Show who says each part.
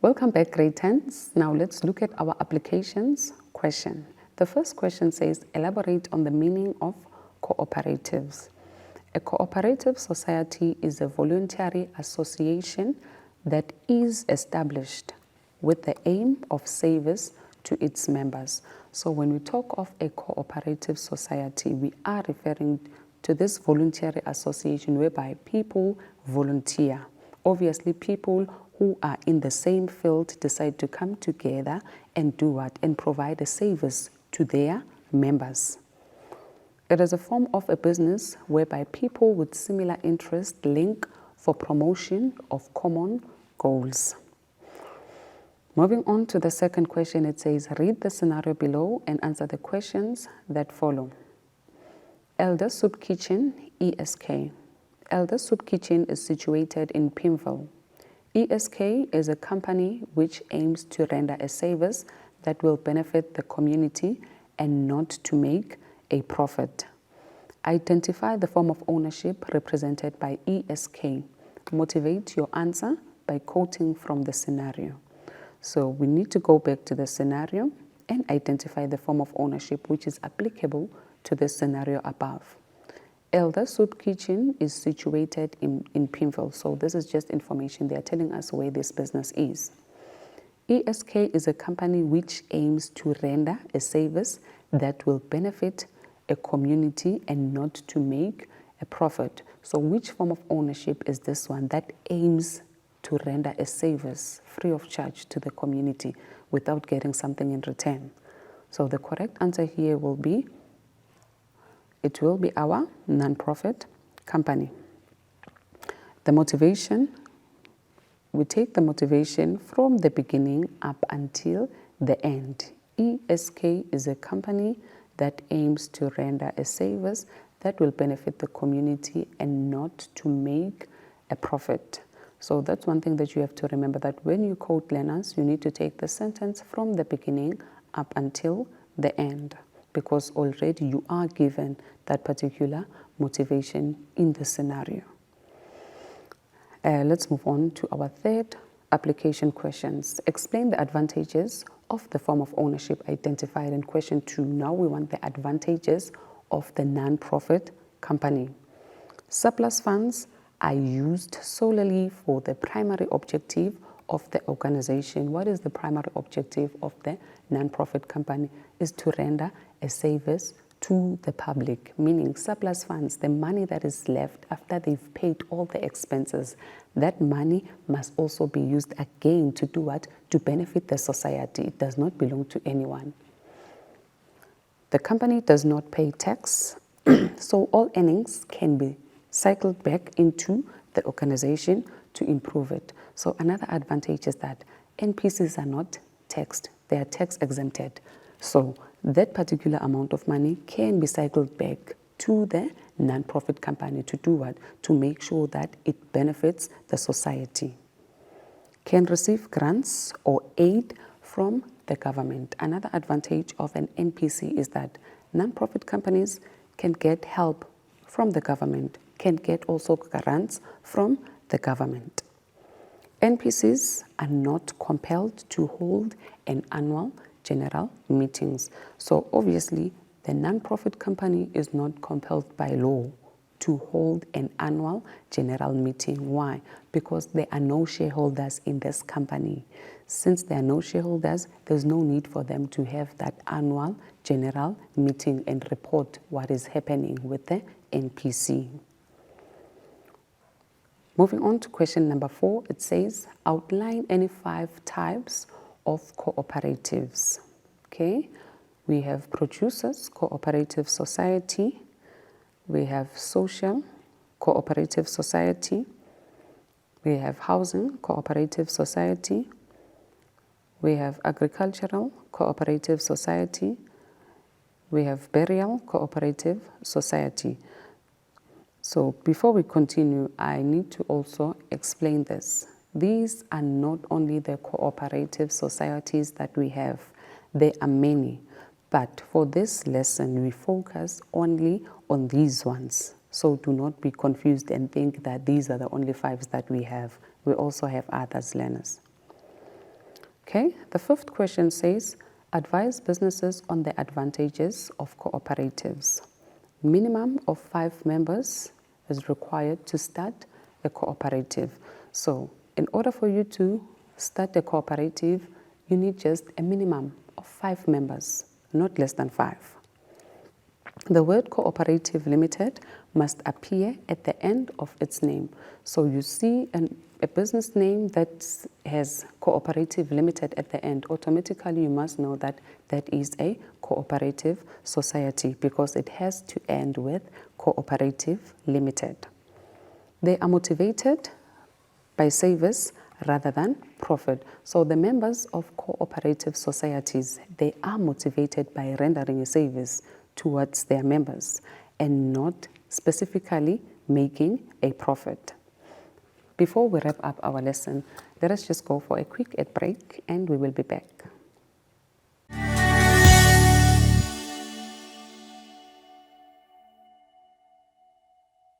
Speaker 1: Welcome back, grade 10s. Now let's look at our applications question. The first question says, elaborate on the meaning of cooperatives. A cooperative society is a voluntary association that is established with the aim of service to its members. So when we talk of a cooperative society, we are referring to this voluntary association whereby people volunteer. Obviously, people who are in the same field decide to come together and do what? And provide a service to their members. It is a form of a business whereby people with similar interests link for promotion of common goals. Moving on to the second question, it says, read the scenario below and answer the questions that follow. Elder Soup Kitchen, ESK. Elder Soup Kitchen is situated in Pimville. ESK is a company which aims to render a service that will benefit the community and not to make a profit. Identify the form of ownership represented by ESK. Motivate your answer by quoting from the scenario. So we need to go back to the scenario and identify the form of ownership which is applicable to the scenario above. Elder Soup Kitchen is situated in Pimville. So this is just information. They are telling us where this business is. ESK is a company which aims to render a service that will benefit a community and not to make a profit. So which form of ownership is this one that aims to render a service free of charge to the community without getting something in return? So the correct answer here will be, it will be our non-profit company. The motivation, we take the motivation from the beginning up until the end. ESK is a company that aims to render a service that will benefit the community and not to make a profit. So that's one thing that you have to remember, that when you quote learners, you need to take the sentence from the beginning up until the end, because already you are given that particular motivation in the scenario. Let's move on to our third application questions. Explain the advantages of the form of ownership identified in question 2. Now we want the advantages of the non-profit company. Surplus funds are used solely for the primary objective of the organization. What is the primary objective of the non-profit company? Is to render a service to the public, meaning surplus funds, the money that is left after they've paid all the expenses, that money must also be used again to do what? To benefit the society. It does not belong to anyone. The company does not pay tax, so all earnings can be cycled back into the organization to improve it. So another advantage is that NPCs are not taxed, they are tax exempted. So that particular amount of money can be cycled back to the non-profit company to do what? To make sure that it benefits the society. Can receive grants or aid from the government. Another advantage of an NPC is that non-profit companies can get help from the government, can get also grants from the government. NPCs are not compelled to hold an annual general meetings. So obviously, the non-profit company is not compelled by law to hold an annual general meeting. Why? Because there are no shareholders in this company. Since there are no shareholders, there's no need for them to have that annual general meeting and report what is happening with the NPC. Moving on to question number 4, it says, outline any 5 types of cooperatives. Okay, we have producers, cooperative society. We have social, cooperative society. We have housing, cooperative society. We have agricultural, cooperative society. We have burial, cooperative society. So before we continue, I need to also explain this. These are not only the cooperative societies that we have. There are many. But for this lesson, we focus only on these ones. So do not be confused and think that these are the only 5 that we have. We also have others, learners. Okay, the fifth question says, advise businesses on the advantages of cooperatives. Minimum of 5 members is required to start a cooperative. So, in order for you to start a cooperative, you need just a minimum of 5 members, not less than 5. The word cooperative limited must appear at the end of its name. So you see a business name that has cooperative limited at the end, automatically you must know that that is a cooperative society because it has to end with cooperative limited. They are motivated by service rather than profit. So the members of cooperative societies, they are motivated by rendering a service towards their members and not specifically making a profit. Before we wrap up our lesson, let us just go for a quick ad break and we will be back.